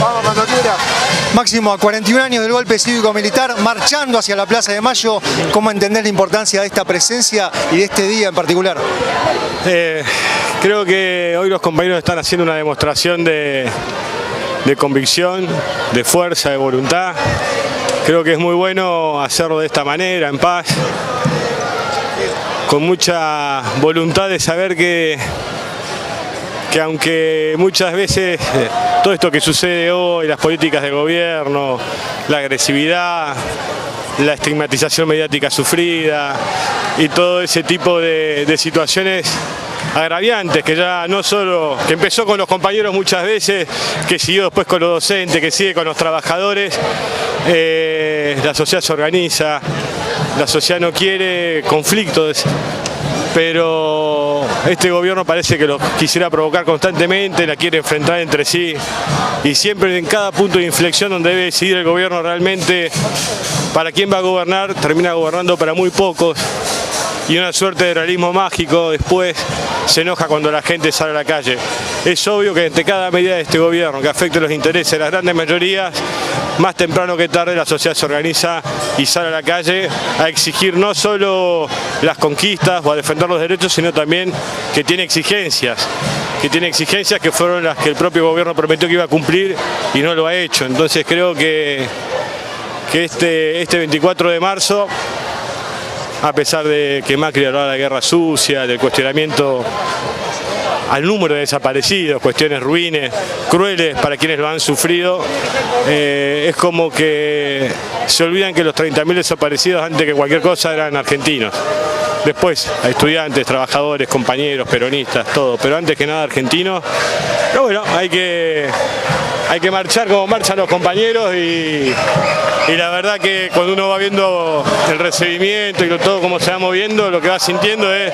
Vamos cuando quiera. Máximo, a 41 años del golpe cívico-militar, marchando hacia la Plaza de Mayo, ¿cómo entendés la importancia de esta presencia y de este día en particular? Creo que hoy los compañeros están haciendo una demostración de convicción, de fuerza, de voluntad. Creo que es muy bueno hacerlo de esta manera, en paz, con mucha voluntad de saber que aunque muchas veces todo esto que sucede hoy, las políticas del gobierno, la agresividad, la estigmatización mediática sufrida y todo ese tipo de situaciones agraviantes, que ya no solo, que empezó con los compañeros muchas veces, que siguió después con los docentes, que sigue con los trabajadores, la sociedad se organiza, la sociedad no quiere conflictos, pero este gobierno parece que los quisiera provocar constantemente, la quiere enfrentar entre sí, y siempre en cada punto de inflexión donde debe decidir el gobierno realmente para quién va a gobernar, termina gobernando para muy pocos, y una suerte de realismo mágico después se enoja cuando la gente sale a la calle. Es obvio que ante cada medida de este gobierno que afecte los intereses de las grandes mayorías, más temprano que tarde la sociedad se organiza y sale a la calle a exigir no solo las conquistas o a defender los derechos, sino también que tiene exigencias que fueron las que el propio gobierno prometió que iba a cumplir y no lo ha hecho. Entonces creo que este 24 de marzo, a pesar de que Macri hablaba de la guerra sucia, del cuestionamiento al número de desaparecidos, cuestiones ruines, crueles para quienes lo han sufrido, es como que se olvidan que los 30.000 desaparecidos antes que cualquier cosa eran argentinos. Después, a estudiantes, trabajadores, compañeros, peronistas, todo, pero antes que nada argentinos. Pero bueno, hay que marchar como marchan los compañeros y la verdad que cuando uno va viendo el recibimiento y todo como se va moviendo, lo que va sintiendo es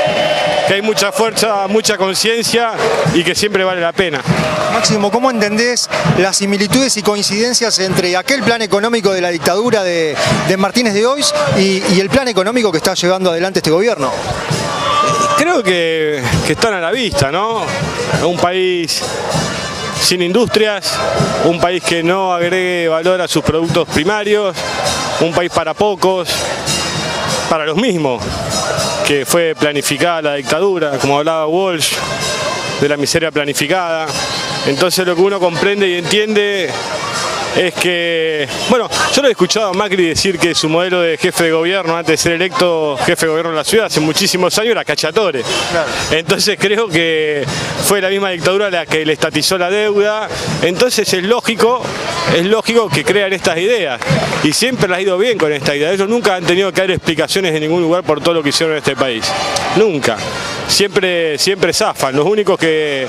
que hay mucha fuerza, mucha conciencia y que siempre vale la pena. Máximo, ¿cómo entendés las similitudes y coincidencias entre aquel plan económico de la dictadura de Martínez de Oiz y el plan económico que está llevando adelante este gobierno? Creo que están a la vista, ¿no? Un país sin industrias, un país que no agregue valor a sus productos primarios, un país para pocos, para los mismos, que fue planificada la dictadura, como hablaba Walsh, de la miseria planificada. Entonces lo que uno comprende y entiende es que, bueno, yo lo he escuchado a Macri decir que su modelo de jefe de gobierno, antes de ser electo jefe de gobierno de la ciudad, hace muchísimos años, era Cacciatore. Claro. Entonces creo que fue la misma dictadura la que le estatizó la deuda. Entonces es lógico que crean estas ideas. Y siempre les ha ido bien con esta idea. Ellos nunca han tenido que dar explicaciones en ningún lugar por todo lo que hicieron en este país. Nunca. Siempre zafan. Los únicos que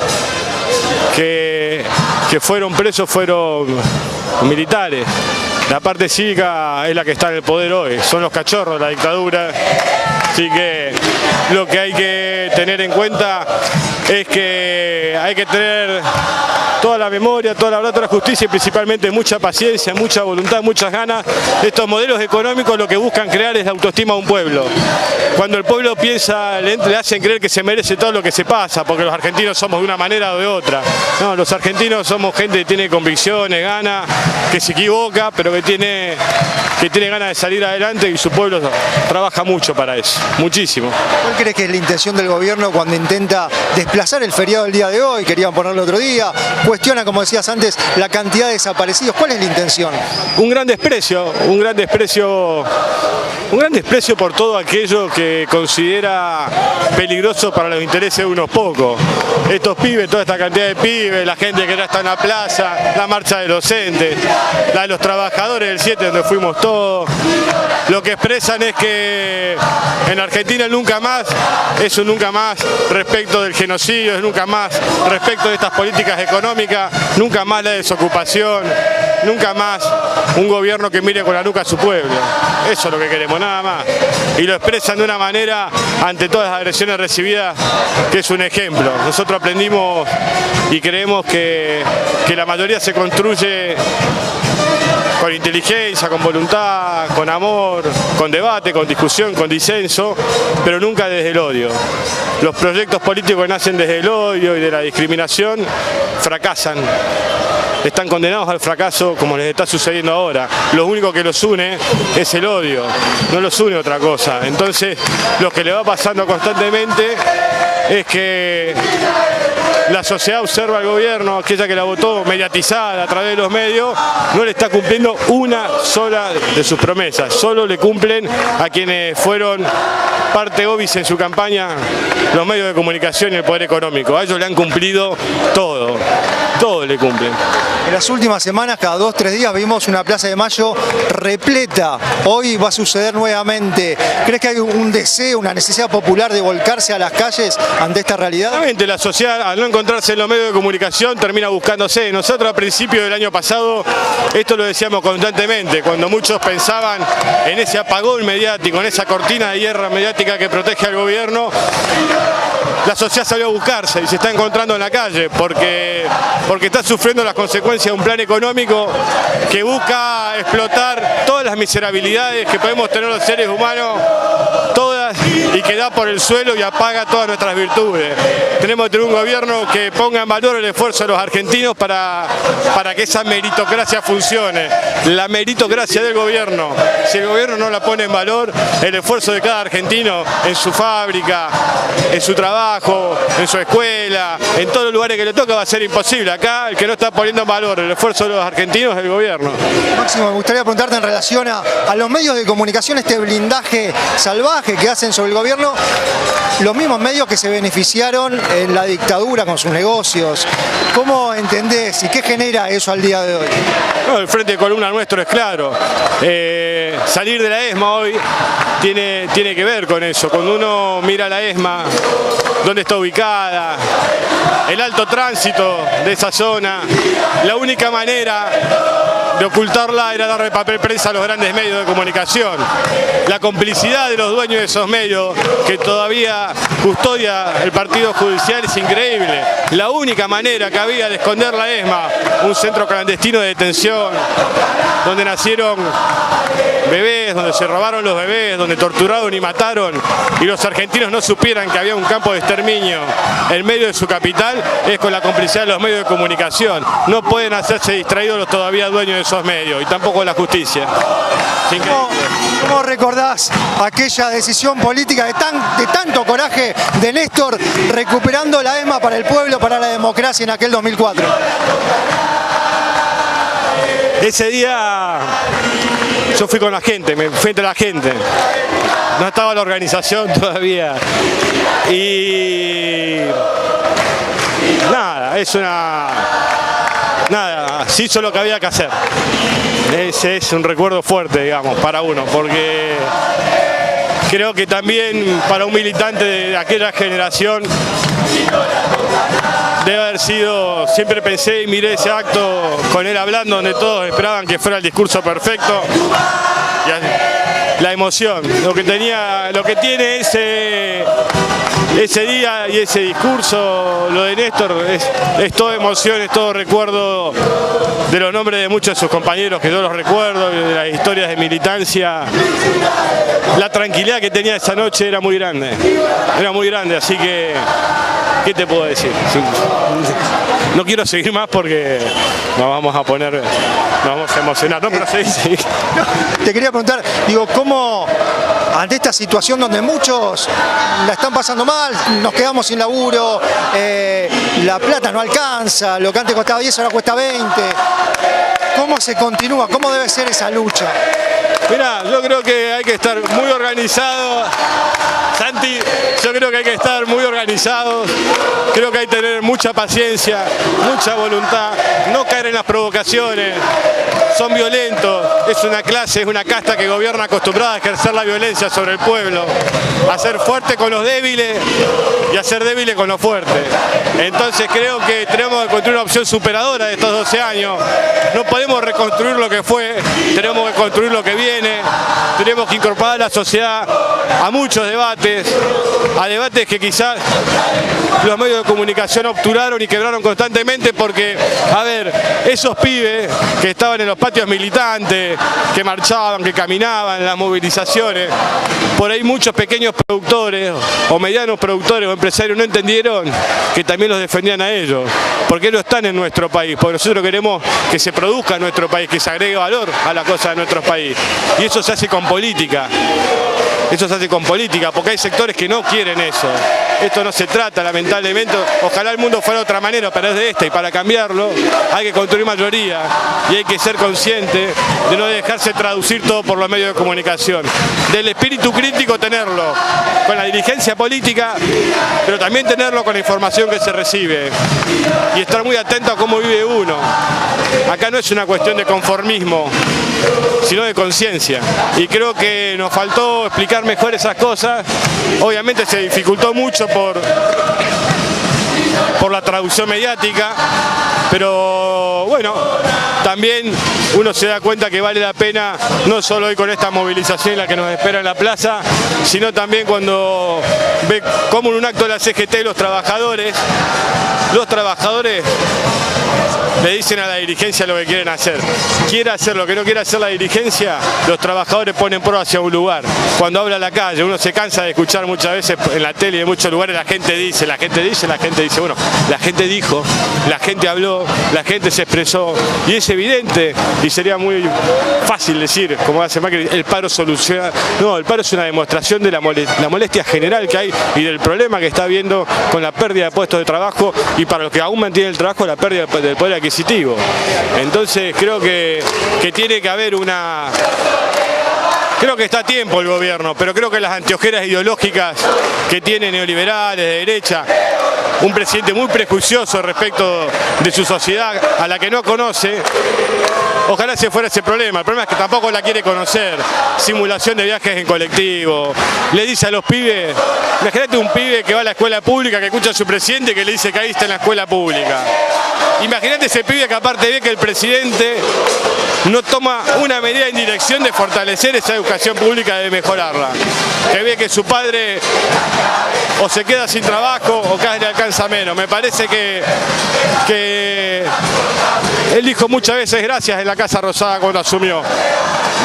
fueron presos fueron militares. La parte cívica es la que está en el poder hoy, son los cachorros de la dictadura. Así que lo que hay que tener en cuenta es que hay que tener toda la memoria, toda la verdad, toda la justicia y principalmente mucha paciencia, mucha voluntad, muchas ganas. Estos modelos económicos lo que buscan crear es la autoestima de un pueblo. Cuando el pueblo piensa, le hacen creer que se merece todo lo que se pasa, porque los argentinos somos de una manera o de otra. No, los argentinos somos gente que tiene convicciones, ganas, que se equivoca, pero que tiene ganas de salir adelante y su pueblo trabaja mucho para eso, muchísimo. ¿Cuál crees que es la intención del gobierno cuando intenta desplazar el feriado del día de hoy? Querían ponerlo otro día, cuestiona, como decías antes, la cantidad de desaparecidos. ¿Cuál es la intención? Un gran desprecio por todo aquello que considera peligroso para los intereses de unos pocos. Estos pibes, toda esta cantidad de pibes, la gente que ya está en la plaza, la marcha de docentes, la de los trabajadores del 7 donde fuimos todos, lo que expresan es que en Argentina nunca más, eso nunca más respecto del genocidio, es nunca más respecto de estas políticas económicas, nunca más la desocupación, nunca más un gobierno que mire con la nuca a su pueblo. Eso es lo que queremos, nada más. Y lo expresan de una manera ante todas las agresiones recibidas que es un ejemplo. Nosotros aprendimos y creemos que la mayoría se construye con inteligencia, con voluntad, con amor, con debate, con discusión, con disenso, pero nunca desde el odio. Los proyectos políticos que nacen desde el odio y de la discriminación fracasan. Están condenados al fracaso como les está sucediendo ahora. Lo único que los une es el odio, no los une otra cosa. Entonces, lo que le va pasando constantemente es que la sociedad observa al gobierno, aquella que la votó mediatizada a través de los medios, no le está cumpliendo una sola de sus promesas. Solo le cumplen a quienes fueron parte obvis en su campaña, los medios de comunicación y el poder económico. A ellos le han cumplido todo, todo le cumplen. En las últimas semanas, cada 2 o 3 días, vimos una Plaza de Mayo repleta. Hoy va a suceder nuevamente. ¿Crees que hay un deseo, una necesidad popular de volcarse a las calles ante esta realidad? Realmente la sociedad, al no encontrarse en los medios de comunicación, termina buscándose. Nosotros a principios del año pasado, esto lo decíamos constantemente, cuando muchos pensaban en ese apagón mediático, en esa cortina de hierro mediática que protege al gobierno, la sociedad salió a buscarse y se está encontrando en la calle porque está sufriendo las consecuencias de un plan económico que busca explotar todas las miserabilidades que podemos tener los seres humanos, todas, y que da por el suelo y apaga todas nuestras virtudes. Tenemos que tener un gobierno que ponga en valor el esfuerzo de los argentinos para que esa meritocracia funcione. La meritocracia del gobierno, si el gobierno no la pone en valor, el esfuerzo de cada argentino en su fábrica, en su trabajo, en su escuela, en todos los lugares que le toca va a ser imposible. Acá el que no está poniendo en valor el esfuerzo de los argentinos es el gobierno. Máximo, me gustaría preguntarte en relación a los medios de comunicación, este blindaje salvaje que hacen sobre el gobierno, los mismos medios que se beneficiaron en la dictadura con sus negocios. ¿Cómo entendés y qué genera eso al día de hoy? No, el frente de columna nuestro es claro. Salir de la ESMA hoy tiene que ver con eso. Cuando uno mira la ESMA, dónde está ubicada, el alto tránsito de esa zona, la única manera de ocultarla era darle papel prensa a los grandes medios de comunicación. La complicidad de los dueños de esos medios que todavía custodia el partido judicial es increíble. La única manera que había de esconder la ESMA, un centro clandestino de detención, donde nacieron bebés, donde se robaron los bebés, donde torturaron y mataron, y los argentinos no supieran que había un campo de exterminio en medio de su capital, es con la complicidad de los medios de comunicación. No pueden hacerse distraídos los todavía dueños de esos medios, y tampoco la justicia. ¿Cómo recordás aquella decisión política de tanto coraje de Néstor recuperando la ESMA para el pueblo, para la democracia en aquel 2004? Ese día yo fui con la gente, me fui entre la gente. No estaba la organización todavía. Y nada, se hizo lo que había que hacer. Ese es un recuerdo fuerte, digamos, para uno, porque creo que también para un militante de aquella generación debe haber sido, siempre pensé y miré ese acto con él hablando, donde todos esperaban que fuera el discurso perfecto. Y la emoción, lo que tiene ese día y ese discurso, lo de Néstor, es toda emoción, es todo recuerdo de los nombres de muchos de sus compañeros que yo los recuerdo, de las historias de militancia. La tranquilidad que tenía esa noche era muy grande, así que, ¿qué te puedo decir? No quiero seguir más porque nos vamos a emocionar, ¿no? Pero seguí. Te quería preguntar, ¿cómo ante esta situación donde muchos la están pasando mal, nos quedamos sin laburo, la plata no alcanza, lo que antes costaba 10 ahora cuesta 20, ¿cómo se continúa? ¿Cómo debe ser esa lucha? Mirá, yo creo que hay que estar muy organizado. Santi, yo creo que hay que estar muy organizados, creo que hay que tener mucha paciencia, mucha voluntad, no caer en las provocaciones, son violentos, es una clase, es una casta que gobierna acostumbrada a ejercer la violencia sobre el pueblo, a ser fuerte con los débiles y a ser débiles con los fuertes. Entonces creo que tenemos que construir una opción superadora de estos 12 años, no podemos reconstruir lo que fue, tenemos que construir lo que viene. viene. Tenemos que incorporar a la sociedad a muchos debates, a debates que quizás los medios de comunicación obturaron y quebraron constantemente porque, a ver, esos pibes que estaban en los patios militantes, que marchaban, que caminaban en las movilizaciones, por ahí muchos pequeños productores o medianos productores o empresarios no entendieron que también los defendían a ellos, porque ellos están en nuestro país, porque nosotros queremos que se produzca en nuestro país, que se agregue valor a la cosa de nuestro país. Y eso se hace con política. Eso se hace con política, porque hay sectores que no quieren eso. Esto no se trata, lamentablemente. Ojalá el mundo fuera de otra manera, pero es de esta, y para cambiarlo hay que construir mayoría y hay que ser consciente de no dejarse traducir todo por los medios de comunicación. Del espíritu crítico tenerlo con la dirigencia política, pero también tenerlo con la información que se recibe y estar muy atento a cómo vive uno. Acá no es una cuestión de conformismo, sino de conciencia. Y creo que nos faltó explicar mejor esas cosas. Obviamente se dificultó mucho por la traducción mediática, pero bueno, también uno se da cuenta que vale la pena, no solo hoy con esta movilización en la que nos espera en la plaza, sino también cuando ve cómo en un acto de la CGT los trabajadores le dicen a la dirigencia lo que quieren hacer. Quiere hacer lo que no quiere hacer la dirigencia, los trabajadores ponen pro hacia un lugar. Cuando habla a la calle, uno se cansa de escuchar muchas veces en la tele y en muchos lugares la gente dice. Bueno, la gente dijo, la gente habló, la gente se expresó. Y es evidente, y sería muy fácil decir, como hace Macri, el paro soluciona. No, el paro es una demostración de la molestia general que hay y del problema que está habiendo con la pérdida de puestos de trabajo y para los que aún mantienen el trabajo, la pérdida del poder adquisitivo. Entonces creo que tiene que haber una... Creo que está a tiempo el gobierno, pero creo que las anteojeras ideológicas que tiene neoliberales, de derecha, un presidente muy prejuicioso respecto de su sociedad a la que no conoce, ojalá se fuera ese problema. El problema es que tampoco la quiere conocer. Simulación de viajes en colectivo. Le dice a los pibes, imagínate un pibe que va a la escuela pública, que escucha a su presidente que le dice que ahí está en la escuela pública. Imagínate ese pibe que aparte ve que el presidente no toma una medida en dirección de fortalecer esa educación pública, de mejorarla. Que ve que su padre o se queda sin trabajo o cada vez le alcanza menos. Me parece que él dijo muchas veces gracias en la Casa Rosada cuando asumió.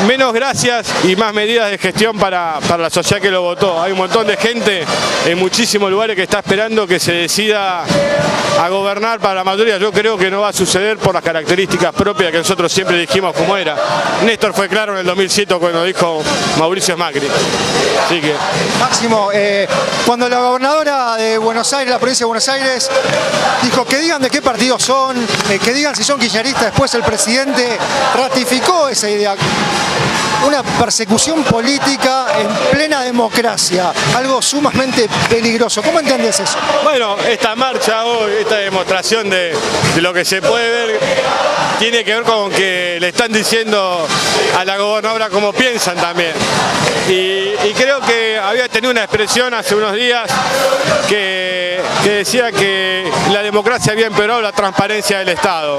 Menos gracias y más medidas de gestión para la sociedad que lo votó. Hay un montón de gente en muchísimos lugares que está esperando que se decida a gobernar para la mayoría. Yo creo que no va a suceder por las características propias que nosotros siempre dijimos como era. Néstor fue claro en el 2007 cuando dijo Mauricio Macri. Así que... Máximo, cuando la gobernadora de Buenos Aires, la provincia de Buenos Aires, dijo que digan de qué partido son, que digan si son kirchneristas, después el presidente ratificó esa idea. Una persecución política en plena democracia, algo sumamente peligroso. ¿Cómo entiendes eso? Bueno, esta marcha hoy, esta demostración de lo que se puede ver, tiene que ver con que le están diciendo a la gobernadora cómo piensan también. Y creo que había tenido una expresión hace unos días que decía que la democracia había empeorado la transparencia del Estado.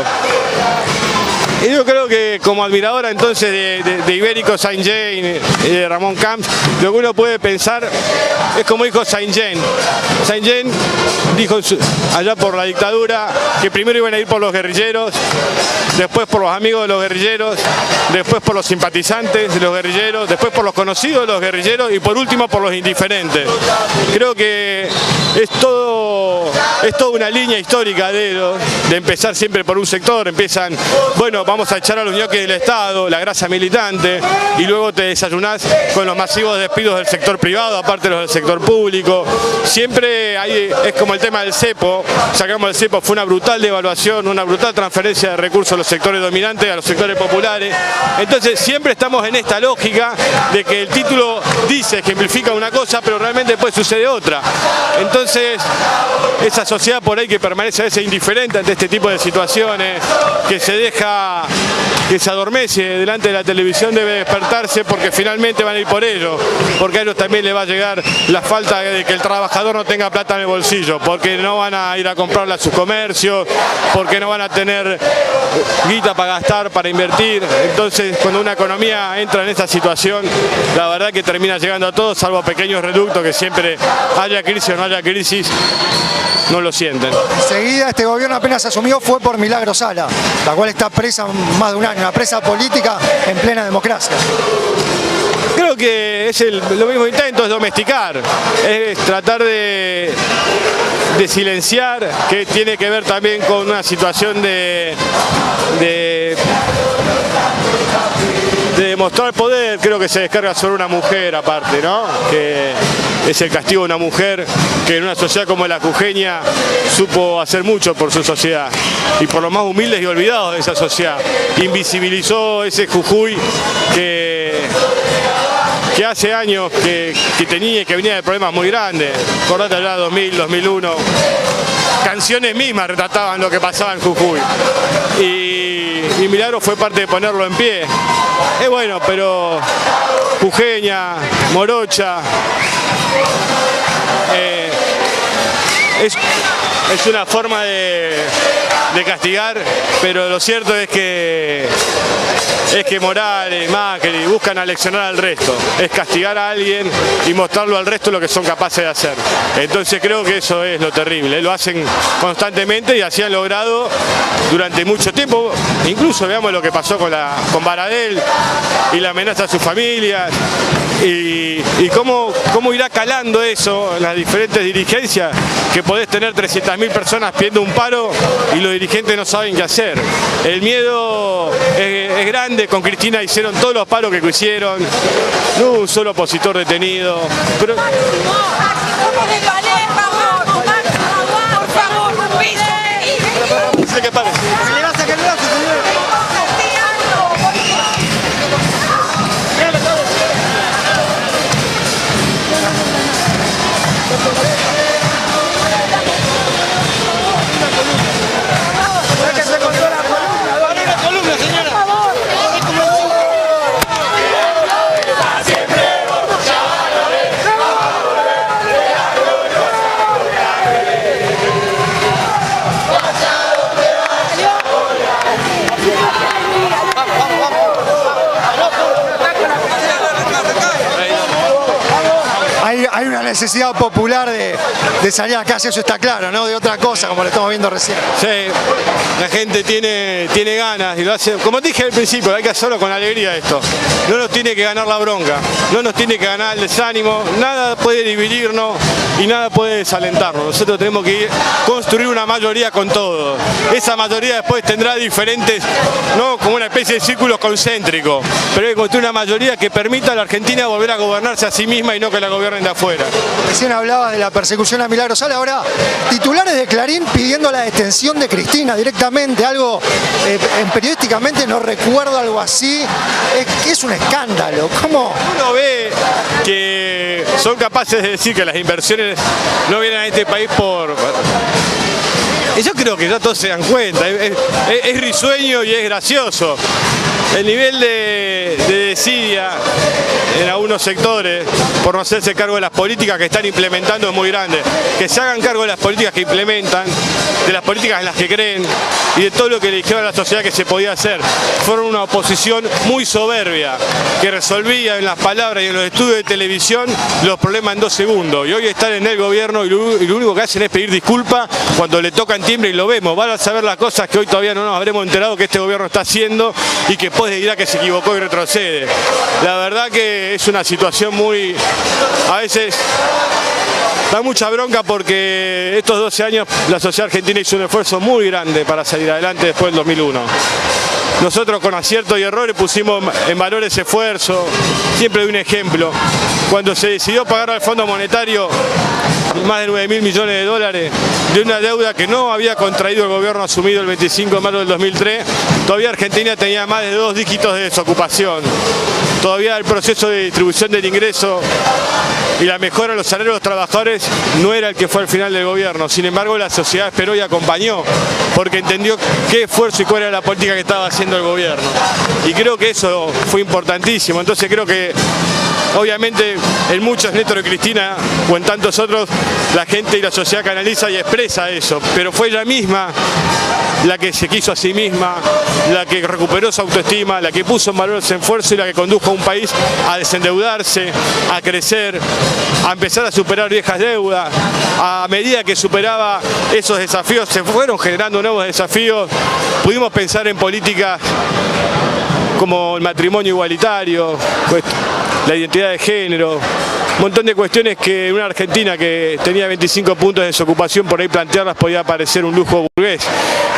Y yo creo que como admiradora entonces de Ibérico Saint-Jean y de Ramón Camps, lo que uno puede pensar es como dijo Saint-Jean. Saint-Jean dijo allá por la dictadura que primero iban a ir por los guerrilleros, después por los amigos de los guerrilleros, después por los simpatizantes de los guerrilleros, después por los conocidos de los guerrilleros y por último por los indiferentes. Creo que es toda una línea histórica de empezar siempre por un sector. Empiezan, bueno, vamos a echar a los ñoquis del Estado, la grasa militante, y luego te desayunás con los masivos despidos del sector privado, aparte de los del sector público. Siempre es como el tema del cepo, sacamos el cepo, fue una brutal devaluación, una brutal transferencia de recursos a los sectores dominantes, a los sectores populares. Entonces siempre estamos en esta lógica de que el título dice, ejemplifica una cosa, pero realmente después sucede otra. Entonces, esa sociedad por ahí que permanece a veces indiferente ante este tipo de situaciones, que se deja que se adormece delante de la televisión debe despertarse, porque finalmente van a ir por ellos, porque a ellos también les va a llegar la falta de que el trabajador no tenga plata en el bolsillo, porque no van a ir a comprarla a sus comercios, porque no van a tener guita para gastar, para invertir. Entonces, cuando una economía entra en esta situación, la verdad que termina llegando a todos, salvo a pequeños reductos que siempre, haya crisis o no haya crisis, no lo sienten. Enseguida este gobierno apenas asumió fue por Milagro Sala, la cual está presa más de un año, una presa política en plena democracia. Creo que es lo mismo intento, es domesticar, es tratar de silenciar, que tiene que ver también con una situación de demostrar poder. Creo que se descarga sobre una mujer aparte, ¿no? Que es el castigo de una mujer que en una sociedad como la jujeña supo hacer mucho por su sociedad y por los más humildes y olvidados de esa sociedad. Invisibilizó ese Jujuy que hace años que tenía y que venía de problemas muy grandes. Acordate allá 2000, 2001. Canciones mismas retrataban lo que pasaba en Jujuy. Y Milagro fue parte de ponerlo en pie. Es bueno, pero jujeña, morocha, es una forma de castigar, pero lo cierto es que Morales, Macri buscan aleccionar al resto, es castigar a alguien y mostrarlo al resto lo que son capaces de hacer. Entonces creo que eso es lo terrible, lo hacen constantemente y así han logrado durante mucho tiempo. Incluso veamos lo que pasó con Baradel y la amenaza a sus familias y cómo irá calando eso en las diferentes dirigencias, que podés tener 300.000 personas pidiendo un paro y los dirigentes no saben qué hacer. El miedo es grande. Con Cristina hicieron todos los paros que quisieron, no hubo un solo opositor detenido. Pero... ¿Qué parece? Hay una necesidad popular de salir a la calle, eso está claro, ¿no? De otra cosa, como lo estamos viendo recién. Sí, la gente tiene ganas y lo hace, como dije al principio, hay que hacerlo con alegría esto. No nos tiene que ganar la bronca, no nos tiene que ganar el desánimo, nada puede dividirnos y nada puede desalentarnos. Nosotros tenemos que construir una mayoría con todo. Esa mayoría después tendrá diferentes, no como una especie de círculos concéntricos, pero hay que construir una mayoría que permita a la Argentina volver a gobernarse a sí misma y no que la gobiernen de afuera. Recién hablabas de la persecución a Milagro Sala, ahora titulares de Clarín pidiendo la detención de Cristina directamente, algo periodísticamente no recuerdo algo así, es un escándalo. ¿Cómo? Uno ve que son capaces de decir que las inversiones no vienen a este país por... Y yo creo que ya todos se dan cuenta, es risueño y es gracioso. El nivel de desidia en algunos sectores por no hacerse cargo de las políticas que están implementando es muy grande. Que se hagan cargo de las políticas que implementan, de las políticas en las que creen y de todo lo que le dijeron a la sociedad que se podía hacer. Fueron una oposición muy soberbia que resolvía en las palabras y en los estudios de televisión los problemas en 2 segundos. Y hoy están en el gobierno y lo único que hacen es pedir disculpas cuando le tocan timbre y lo vemos. Van a saber las cosas que hoy todavía no nos habremos enterado que este gobierno está haciendo y que después dirá que se equivocó y retrocede. La verdad que es una situación muy... A veces da mucha bronca porque estos 12 años la sociedad argentina hizo un esfuerzo muy grande para salir adelante después del 2001. Nosotros con aciertos y errores pusimos en valor ese esfuerzo. Siempre doy un ejemplo. Cuando se decidió pagar al Fondo Monetario más de 9.000 millones de dólares de una deuda que no había contraído el gobierno asumido el 25 de marzo del 2003, todavía Argentina tenía más de 2 dígitos de desocupación. Todavía el proceso de distribución del ingreso y la mejora de los salarios de los trabajadores no era el que fue al final del gobierno. Sin embargo, la sociedad esperó y acompañó, porque entendió qué esfuerzo y cuál era la política que estaba haciendo el gobierno. Y creo que eso fue importantísimo. Entonces creo que, obviamente, en muchos, Néstor y Cristina, o en tantos otros, la gente y la sociedad canaliza y expresa eso. Pero fue ella misma la que se quiso a sí misma, la que recuperó su autoestima, la que puso en valor ese esfuerzo y la que condujo a un país a desendeudarse, a crecer, a empezar a superar viejas deudas. A medida que superaba esos desafíos, se fueron generando nuevos desafíos. Pudimos pensar en políticas como el matrimonio igualitario, la identidad de género, un montón de cuestiones que en una Argentina que tenía 25 puntos de desocupación, por ahí plantearlas podía parecer un lujo burgués.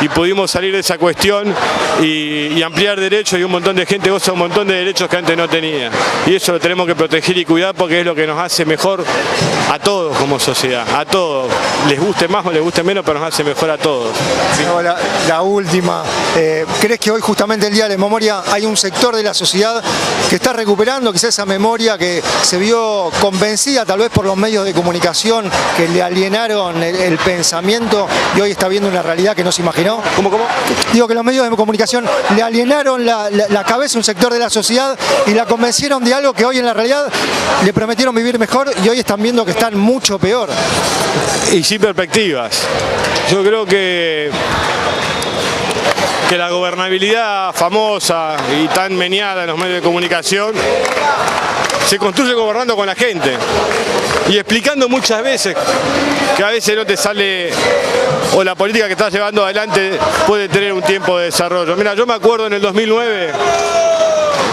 Y pudimos salir de esa cuestión y ampliar derechos, y un montón de gente goza un montón de derechos que antes no tenía. Y eso lo tenemos que proteger y cuidar, porque es lo que nos hace mejor a todos como sociedad, a todos. Les guste más o les guste menos, pero nos hace mejor a todos. Sí. La última, ¿crees que hoy, justamente el Día de la Memoria, hay un sector de la sociedad que está recuperando quizás esa memoria que se vio convencida tal vez por los medios de comunicación que le alienaron el pensamiento y hoy está viendo una realidad que no se imaginó? ¿Cómo? Digo que los medios de comunicación le alienaron la cabeza a un sector de la sociedad y la convencieron de algo que hoy en la realidad le prometieron vivir mejor y hoy están viendo que están mucho peor. Y sin perspectivas. Yo creo que la gobernabilidad famosa y tan meneada en los medios de comunicación se construye gobernando con la gente y explicando muchas veces que a veces no te sale, o la política que estás llevando adelante puede tener un tiempo de desarrollo. Mira, yo me acuerdo en el 2009,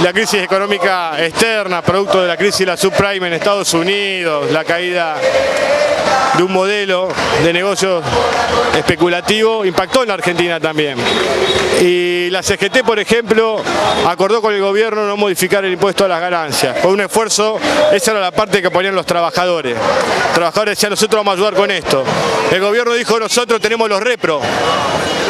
la crisis económica externa, producto de la crisis de la subprime en Estados Unidos, la caída de un modelo de negocio especulativo, impactó en la Argentina también. Y la CGT, por ejemplo, acordó con el gobierno no modificar el impuesto a las ganancias. Fue un esfuerzo, esa era la parte que ponían los trabajadores. Los trabajadores decían, nosotros vamos a ayudar con esto. El gobierno dijo, nosotros tenemos los repro.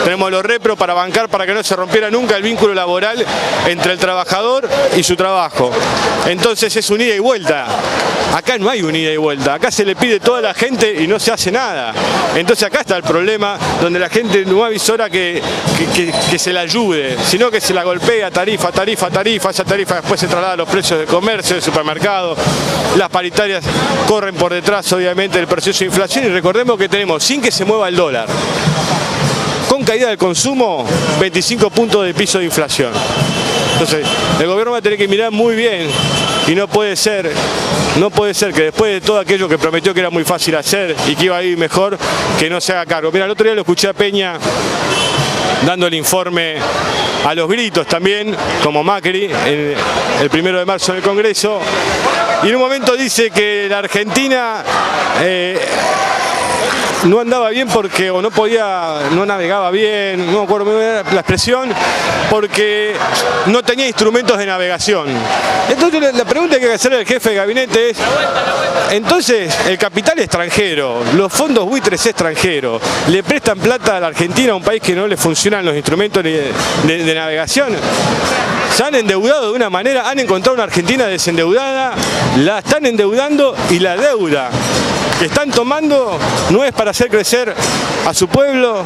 Tenemos los repro para bancar, para que no se rompiera nunca el vínculo laboral entre el trabajador y su trabajo. Entonces es un ida y vuelta. Acá no hay un ida y vuelta. Acá se le pide a toda la gente y no se hace nada. Entonces acá está el problema, donde la gente no avisora que se la ayude, sino que se la golpea tarifa. Esa tarifa después se traslada a los precios del comercio, del supermercado. Las paritarias corren por detrás, obviamente, del proceso de inflación. Y recordemos que tenemos, sin que se mueva el dólar, con caída del consumo, 25 puntos de piso de inflación. Entonces, el gobierno va a tener que mirar muy bien y no puede ser que después de todo aquello que prometió que era muy fácil hacer y que iba a ir mejor, que no se haga cargo. Mira, el otro día lo escuché a Peña dando el informe a los gritos también, como Macri, el 1 de marzo en el Congreso, y en un momento dice que la Argentina no andaba bien porque, o no navegaba bien, no me acuerdo muy bien la expresión, porque no tenía instrumentos de navegación. Entonces la pregunta que hay que hacerle al jefe de gabinete es, entonces el capital extranjero, los fondos buitres extranjeros, le prestan plata a la Argentina, a un país que no le funcionan los instrumentos de navegación. Se han endeudado de una manera, han encontrado una Argentina desendeudada, la están endeudando y la deuda que están tomando no es para hacer crecer a su pueblo,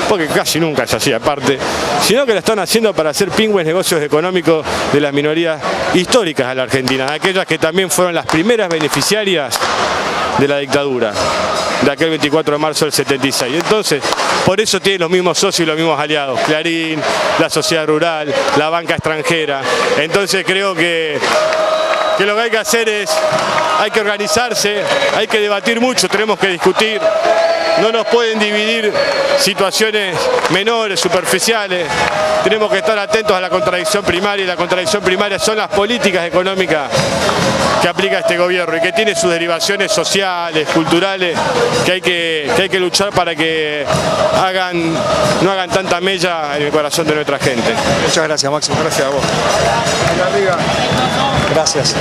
porque casi nunca es así aparte, sino que la están haciendo para hacer pingües negocios económicos de las minorías históricas de la Argentina, de aquellas que también fueron las primeras beneficiarias de la dictadura, de aquel 24 de marzo del 76. Entonces, por eso tienen los mismos socios y los mismos aliados, Clarín, la sociedad rural, la banca extranjera. Entonces creo que lo que hay que hacer es, hay que organizarse, hay que debatir mucho, tenemos que discutir, no nos pueden dividir situaciones menores, superficiales, tenemos que estar atentos a la contradicción primaria, y la contradicción primaria son las políticas económicas que aplica este gobierno y que tiene sus derivaciones sociales, culturales, que hay que luchar para que no hagan tanta mella en el corazón de nuestra gente. Muchas gracias, Máximo. Gracias a vos. Gracias.